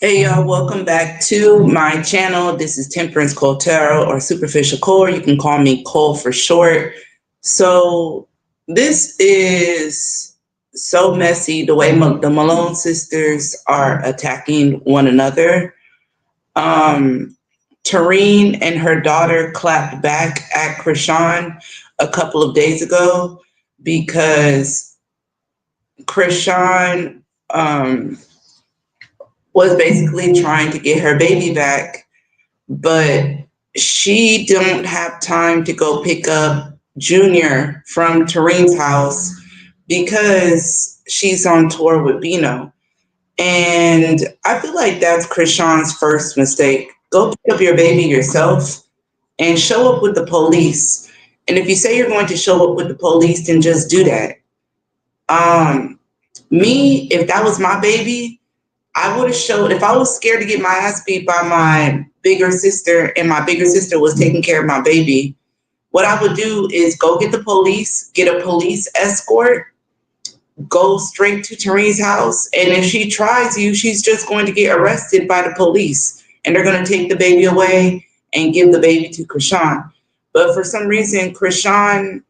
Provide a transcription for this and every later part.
Hey y'all, welcome back to my channel. This is Temperance Coltero or Superficial Core. You can call me Cole for short. So this is so messy the way the Malone sisters are attacking one another. Um, Terrine and her daughter clapped back at Chrisean a couple of days ago because Chrisean was basically trying to get her baby back, but she don't have time to go pick up Junior from Terrine's house because she's on tour with Bino. And I feel like that's Chrisean's first mistake. Go pick up your baby yourself and show up with the police. And if you say you're going to show up with the police, then just do that. Um, Me, if that was my baby, I would have showed if I was scared to get my ass beat by my bigger sister and my bigger sister was taking care of my baby. What I would do is go get the police, get a police escort, go straight to Terrine's house. And if she tries you, she's just going to get arrested by the police. And they're going to take the baby away and give the baby to Chrisean. But for some reason, Chrisean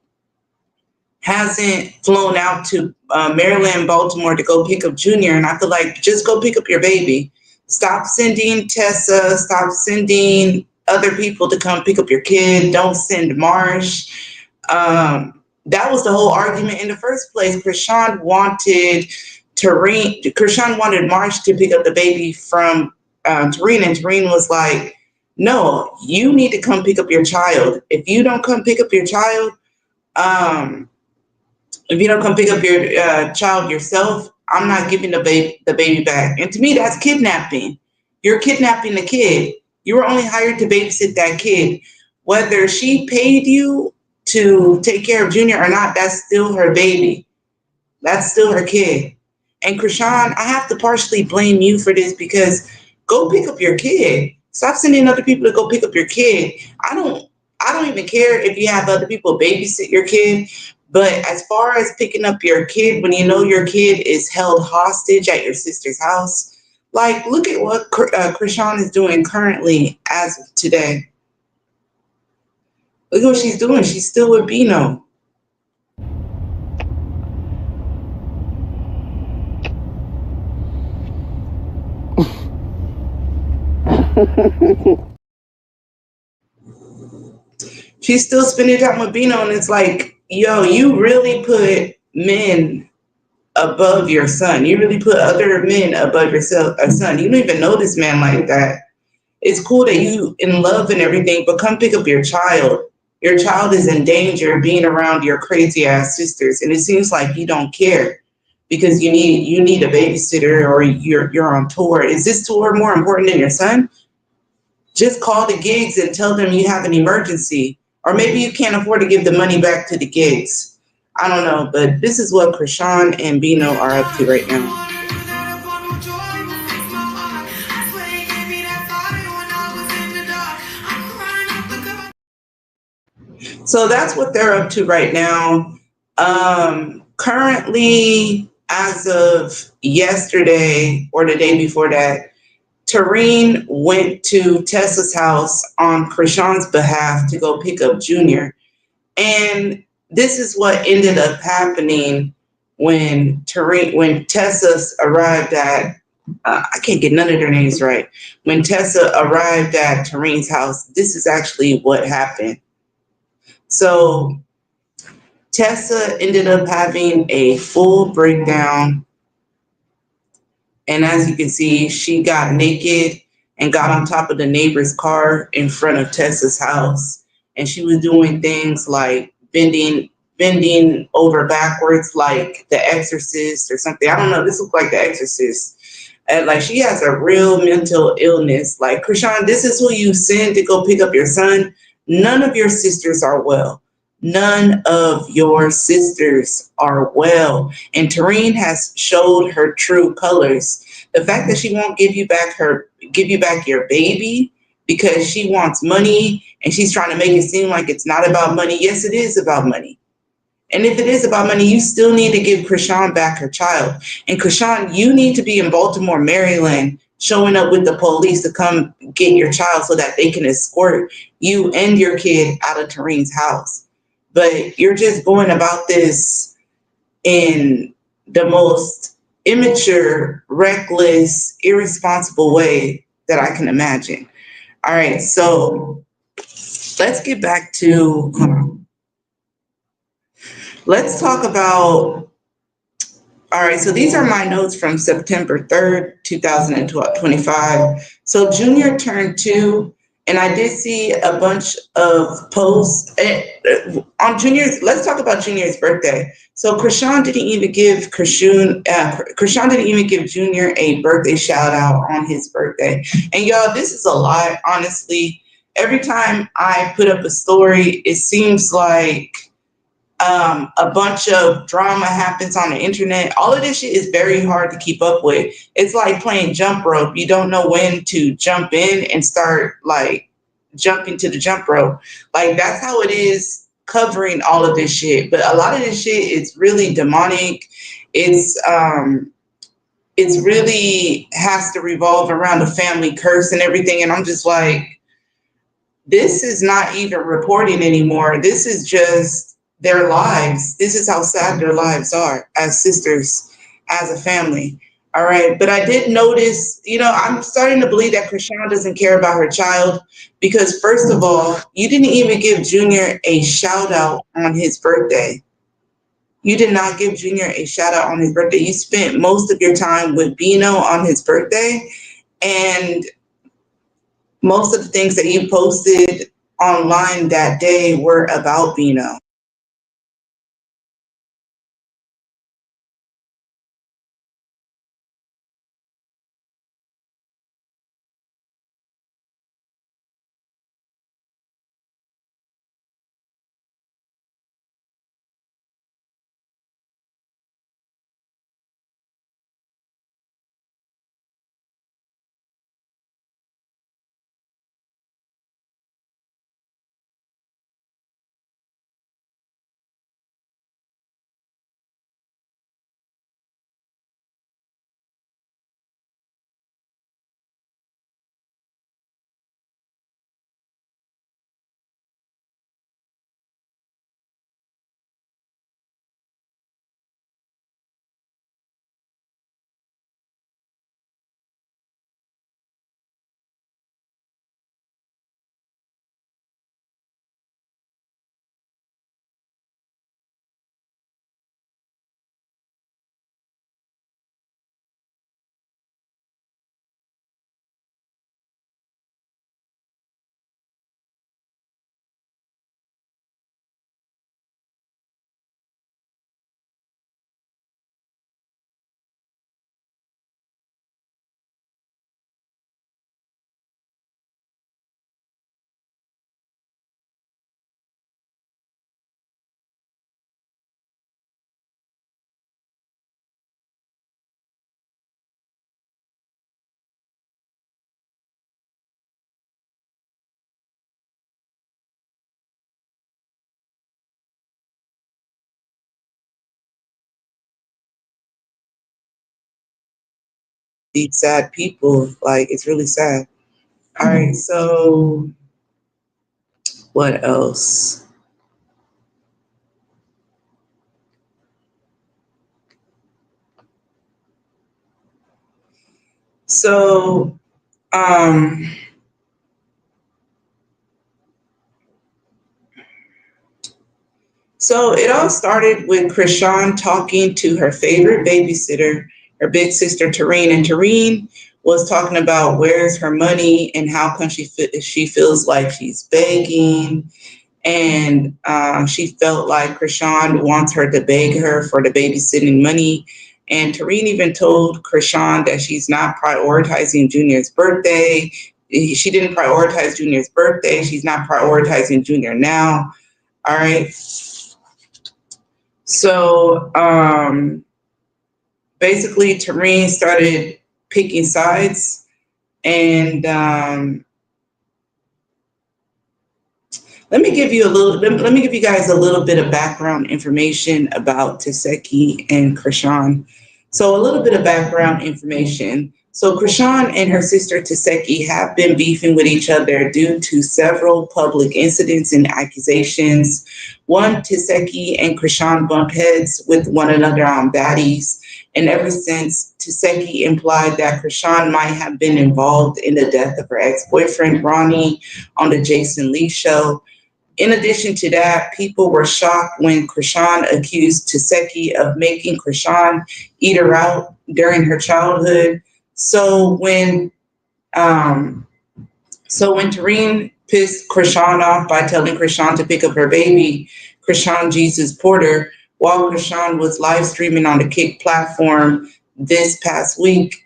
hasn't flown out to Maryland, Baltimore to go pick up Junior. And I feel like just go pick up your baby. Stop sending Tessa. Stop sending other people to come pick up your kid. Don't send Marsh. That was the whole argument in the first place. Chrisean wanted Chrisean wanted Marsh to pick up the baby from Terrine, and Terrine was like, "No, you need to come pick up your child. If you don't come pick up your child, um, if you don't come pick up your child yourself, I'm not giving the baby back." And to me, that's kidnapping. You're kidnapping the kid. You were only hired to babysit that kid. Whether she paid you to take care of Junior or not, that's still her baby. That's still her kid. And Chrisean, I have to partially blame you for this because go pick up your kid. Stop sending other people to go pick up your kid. I don't even care if you have other people babysit your kid. But as far as picking up your kid when you know your kid is held hostage at your sister's house, like look at what Chrisean is doing currently as of today. Look at what she's doing. She's still with Bino. She's still spending time with Bino, and it's like, yo, you really put men above your son. You really put other men above yourself, a son. You don't even know this man like that. It's cool that you in love and everything, but come pick up your child. Your child is in danger being around your crazy ass sisters, and it seems like you don't care because you need a babysitter or you're on tour. Is this tour more important than your son? Just call the gigs and tell them you have an emergency, or maybe you can't afford to give the money back to the gigs. I don't know, but this is what Chrisean and Bino are up to right now. So that's what they're up to right now. Currently, as of yesterday or the day before that, Terrine went to Tessa's house on Chrisean's behalf to go pick up Junior. And this is what ended up happening when Tessa arrived at, I can't get none of their names right. When Tessa arrived at Terrine's house, this is actually what happened. So Tessa ended up having a full breakdown. And as you can see, she got naked and got on top of the neighbor's car in front of Tessa's house. And she was doing things like bending over backwards like the exorcist or something. I don't know. This looked like the exorcist. And like she has a real mental illness. Like, Chrisean, this is who you send to go pick up your son. None of your sisters are well. None of your sisters are well. And Terrine has showed her true colors. The fact that she won't give you back your baby because she wants money and she's trying to make it seem like it's not about money. Yes, it is about money. And if it is about money, you still need to give Chrisean back her child. And Chrisean, you need to be in Baltimore, Maryland, showing up with the police to come get your child so that they can escort you and your kid out of Terrine's house. But you're just going about this in the most immature, reckless, irresponsible way that I can imagine. All right, so let's get back to, let's talk about, all right, so these are my notes from September 3rd, 2025. So Junior turned 2, and I did see a bunch of posts on Junior's. Let's talk about Junior's birthday. So Chrisean didn't even give Chrisean didn't even give Junior a birthday shout out on his birthday. And y'all, this is a lie, honestly. Every time I put up a story, it seems like a bunch of drama happens on the internet. All of this shit is very hard to keep up with. It's like playing jump rope. You don't know when to jump in and start like jumping to the jump rope. Like that's how it is covering all of this shit. But a lot of this shit is really demonic. It's really has to revolve around the family curse and everything. And I'm just like, this is not even reporting anymore. This is just their lives. This is how sad their lives are as sisters, as a family. All right. But I did notice, I'm starting to believe that Chrisean doesn't care about her child because, first of all, you didn't even give Junior a shout out on his birthday. You did not give Junior a shout out on his birthday. You spent most of your time with Bino on his birthday. And most of the things that you posted online that day were about Bino. These sad people, like it's really sad. All right, so what else? So, um, so it all started with Chrisean talking to her favorite babysitter, her big sister Terrine, and Terrine was talking about where's her money and how come she feels like she's begging, and she felt like Chrisean wants her to beg her for the babysitting money. And Terrine even told Chrisean that she's not prioritizing Junior's birthday. She didn't prioritize Junior's birthday. She's not prioritizing Junior now. All right. So basically, Terrine started picking sides, and Let me give you guys a little bit of background information about Teseki and Chrisean. So a little bit of background information. So Chrisean and her sister Teseki have been beefing with each other due to several public incidents and accusations. One, Teseki and Chrisean bumped heads with one another on baddies. And ever since, Teseki implied that Chrisean might have been involved in the death of her ex-boyfriend Ronnie on the Jason Lee show. In addition to that, people were shocked when Chrisean accused Teseki of making Chrisean eat her out during her childhood. So when um, when Terrine pissed Chrisean off by telling Chrisean to pick up her baby, Chrisean Jesus Porter, while Chrisean was live streaming on the Kick platform this past week,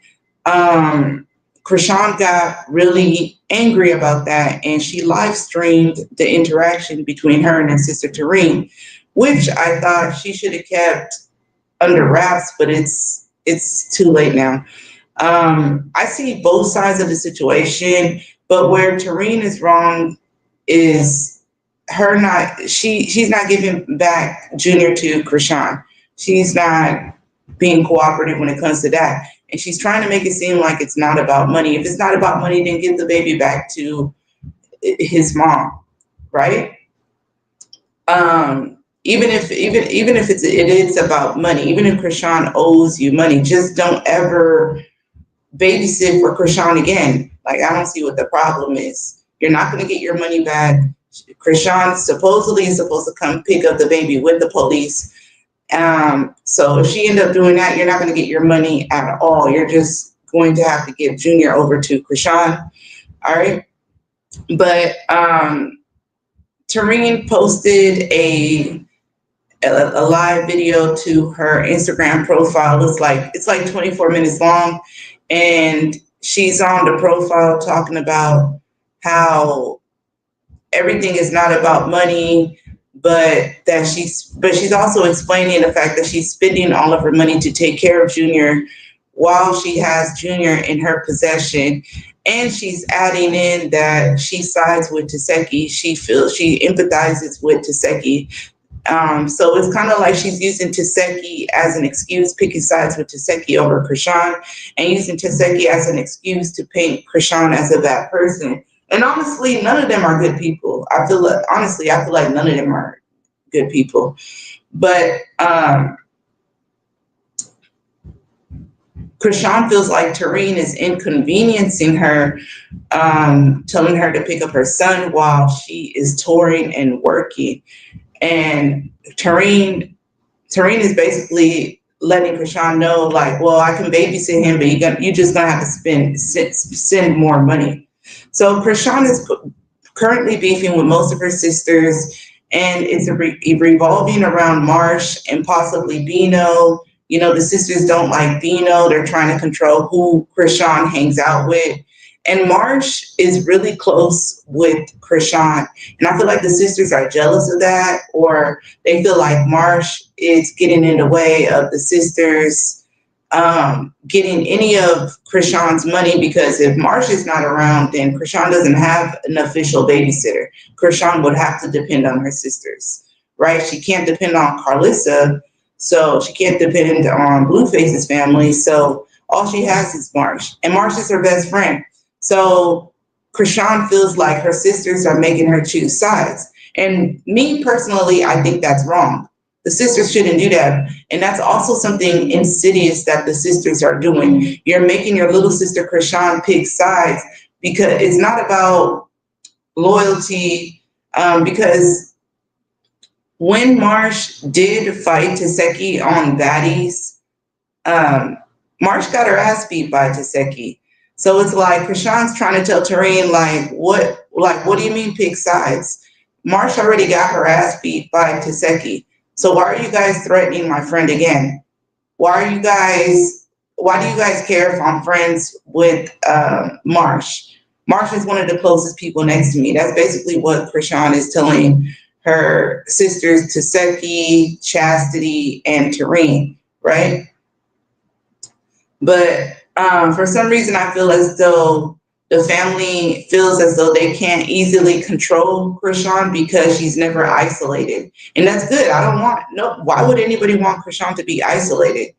um, Chrisean got really angry about that, and she live streamed the interaction between her and her sister Terrine, which I thought she should have kept under wraps, but it's too late now. I see both sides of the situation, but where Terrine is wrong is she's not giving back Junior to Chrisean. She's not being cooperative when it comes to that. And she's trying to make it seem like it's not about money. If it's not about money, then give the baby back to his mom, right? Even if it is about money, even if Chrisean owes you money, just don't ever babysit for Chrisean again. Like, I don't see what the problem is. You're not going to get your money back. Chrisean supposedly is supposed to come pick up the baby with the police. So if she ended up doing that, you're not going to get your money at all. You're just going to have to give Junior over to Chrisean. All right. But Terrine posted a live video to her Instagram profile. It's like 24 minutes long, and she's on the profile talking about how everything is not about money, but she's also explaining the fact that she's spending all of her money to take care of Junior while she has Junior in her possession. And she's adding in that she sides with Teseki. She empathizes with Teseki. So it's kind of like she's using Teseki as an excuse, picking sides with Teseki over Chrisean, and using Teseki as an excuse to paint Chrisean as a bad person. And honestly, none of them are good people. I feel like none of them are good people. But Chrisean feels like Terrine is inconveniencing her, telling her to pick up her son while she is touring and working. And Terrine is basically letting Chrisean know, like, well, I can babysit him, but you just gonna have to send more money. So Chrisean is currently beefing with most of her sisters, and it's revolving around Marsh and possibly Bino. You know, the sisters don't like Bino. They're trying to control who Chrisean hangs out with. And Marsh is really close with Chrisean. And I feel like the sisters are jealous of that, or they feel like Marsh is getting in the way of the sisters getting any of Chrisean's money, because if Marsh is not around, then Chrisean doesn't have an official babysitter. Chrisean would have to depend on her sisters, right? She can't depend on Carlissa, so she can't depend on Blueface's family. So all she has is Marsh, and Marsh is her best friend. So Chrisean feels like her sisters are making her choose sides. And me personally, I think that's wrong. The sisters shouldn't do that. And that's also something insidious that the sisters are doing. You're making your little sister Chrisean pick sides, because it's not about loyalty. Because when Marsh did fight Teseki on baddies, Marsh got her ass beat by Teseki. So it's like Chrisean's trying to tell Terrine, what do you mean pick sides? Marsh already got her ass beat by Teseki. So why are you guys threatening my friend again? Why do you guys care if I'm friends with Marsh? Marsh is one of the closest people next to me. That's basically what Chrisean is telling her sisters, Teseki, Chastity, and Terrine, right? But for some reason, I feel as though The family feels as though they can't easily control Chrisean because she's never isolated. And that's good. I don't want, no, why would anybody want Chrisean to be isolated?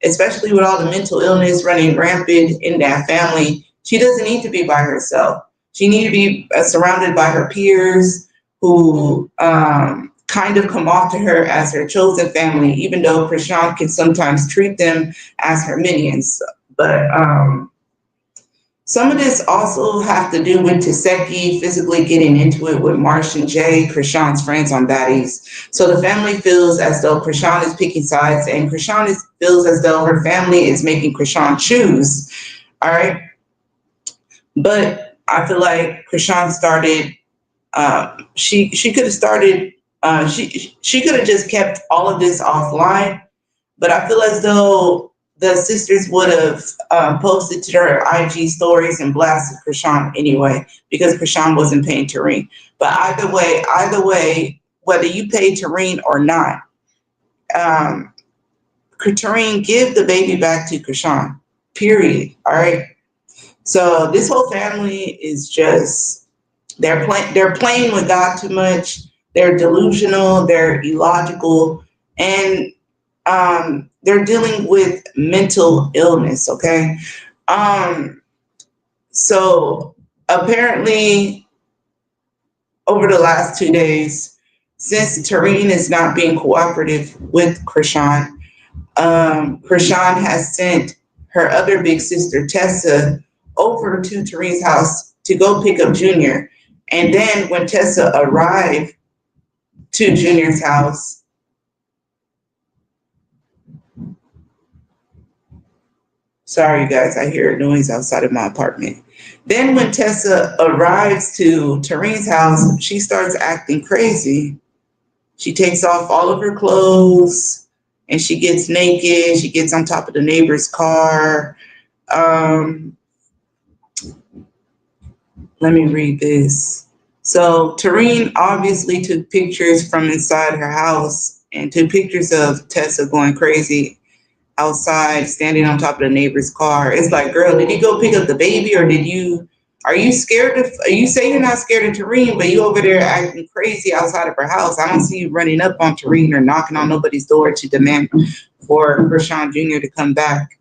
Especially with all the mental illness running rampant in that family. She doesn't need to be by herself. She needs to be surrounded by her peers who kind of come off to her as her chosen family, even though Chrisean can sometimes treat them as her minions. But some of this also have to do with Taseki physically getting into it with Marsh and Jay, Chrisean's friends on Baddies. So the family feels as though Chrisean is picking sides, and Chrisean feels as though her family is making Chrisean choose. All right. But I feel like Chrisean started, she could have started, she could have just kept all of this offline. But I feel as though the sisters would have posted to their IG stories and blasted Chrisean anyway, because Chrisean wasn't paying Terrine. But either way, whether you pay Terrine or not, Terrine, give the baby back to Chrisean. Period. All right. So this whole family is just they're playing with God too much. They're delusional. They're illogical, and they're dealing with mental illness, okay? So apparently over the last 2 days, since Terrine is not being cooperative with Chrisean, Chrisean has sent her other big sister, Tessa, over to Terrine's house to go pick up Junior. And then when Tessa arrived to Junior's house, sorry, you guys, I hear a noise outside of my apartment. Then when Tessa arrives to Terrine's house, she starts acting crazy. She takes off all of her clothes and she gets naked. She gets on top of the neighbor's car. Let me read this. So Terrine obviously took pictures from inside her house and took pictures of Tessa going crazy outside, standing on top of the neighbor's car. It's like, girl, did you go pick up the baby, or are you scared of, you say you're not scared of Terrine, but you over there acting crazy outside of her house. I don't see you running up on Terrine or knocking on nobody's door to demand for Chrisean Jr. to come back,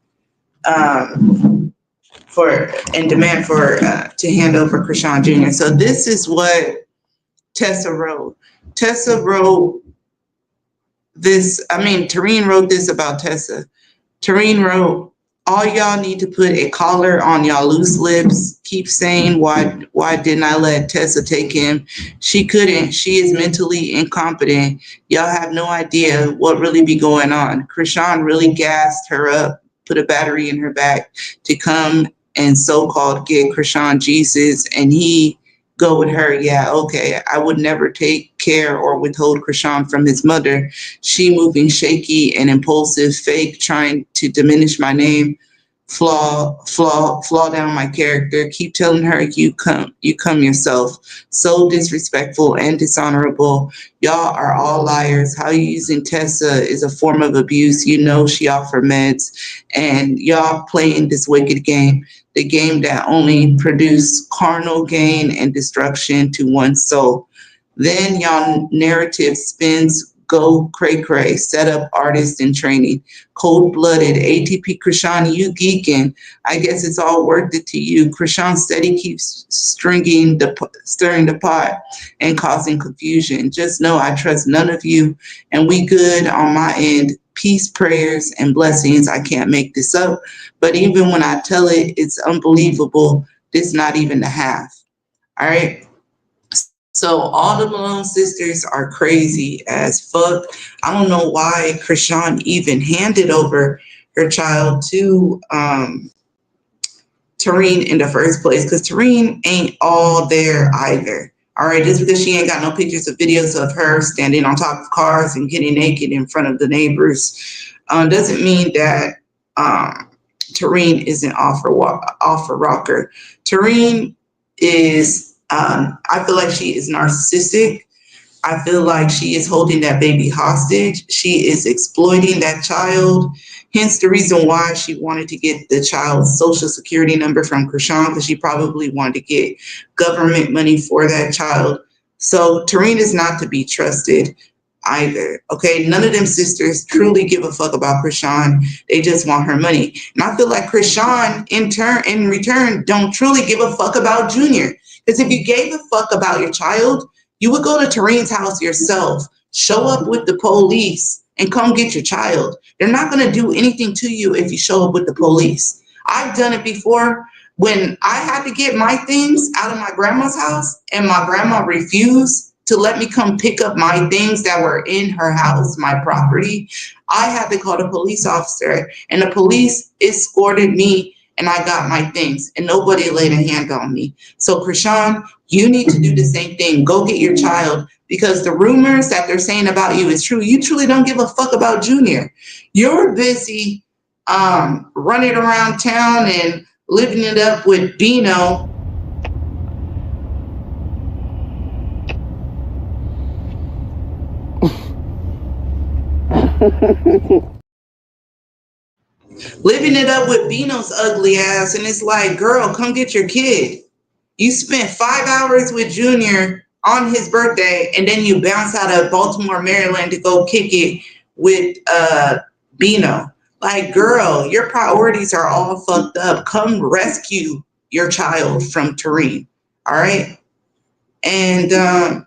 demand for, to hand over Chrisean Jr. So this is what Tessa wrote. Tessa wrote this, Terrine wrote this about Tessa. Terrine wrote, all y'all need to put a collar on y'all loose lips. Keep saying, why didn't I let Tessa take him? She couldn't. She is mentally incompetent. Y'all have no idea what really be going on. Chrisean really gassed her up, put a battery in her back to come and so-called get Chrisean Jesus, and he go with her. Yeah, okay. I would never take care or withhold Chrisean from his mother. She moving shaky and impulsive, fake, trying to diminish my name, flaw down my character. Keep telling her you come yourself. So disrespectful and dishonorable. Y'all are all liars. How you using Tessa is a form of abuse. You know she off her meds, and y'all playing this wicked game. The game that only produce carnal gain and destruction to one's soul. Then y'all narrative spins go cray-cray, set up artists in training, cold-blooded, ATP Chrisean, you geeking. I guess it's all worth it to you. Chrisean steady keeps stirring the pot and causing confusion. Just know I trust none of you, and we good on my end. Peace, prayers, and blessings. I can't make this up. But even when I tell it, it's unbelievable. This not even the half. All right. So all the Malone sisters are crazy as fuck. I don't know why Chrisean even handed over her child to Terrine in the first place, because Terrine ain't all there either. All right, just because she ain't got no pictures or videos of her standing on top of cars and getting naked in front of the neighbors doesn't mean that Terrine isn't off her rocker. Terrine is, I feel like she is narcissistic. I feel like she is holding that baby hostage. She is exploiting that child. Hence the reason why she wanted to get the child's social security number from Chrisean, because she probably wanted to get government money for that child. So Terrine is not to be trusted either. Okay, none of them sisters truly give a fuck about Chrisean. They just want her money. And I feel like Chrisean in return don't truly give a fuck about Junior. Because if you gave a fuck about your child, you would go to Terrine's house yourself, show up with the police, and come get your child. They're not going to do anything to you if you show up with the police. I've done it before when I had to get my things out of my grandma's house and my grandma refused to let me come pick up my things that were in her house, my property. I had to call the police officer, and the police escorted me, and I got my things, and nobody laid a hand on me. So, Chrisean, you need to do the same thing. Go get your child, because the rumors that they're saying about you is true. You truly don't give a fuck about Junior. You're busy running around town and living it up with Bino. Living it up with Bino's ugly ass, and it's like, girl, come get your kid. You spent 5 hours with Junior on his birthday, and then you bounce out of Baltimore, Maryland to go kick it with Bino. Like, girl, your priorities are all fucked up. Come rescue your child from Terrine. All right? And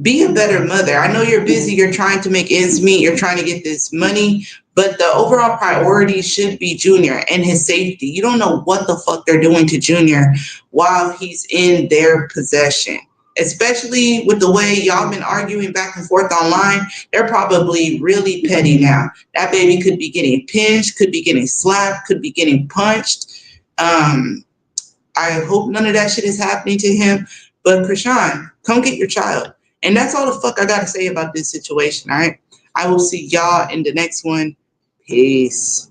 be a better mother. I know you're busy, you're trying to make ends meet, you're trying to get this money, but the overall priority should be Junior and his safety. You don't know what the fuck they're doing to Junior while he's in their possession. Especially with the way y'all been arguing back and forth online, they're probably really petty now. That baby could be getting pinched, could be getting slapped, could be getting punched. I hope none of that shit is happening to him. But Chrisean, come get your child. And that's all the fuck I gotta say about this situation, all right? I will see y'all in the next one. Peace.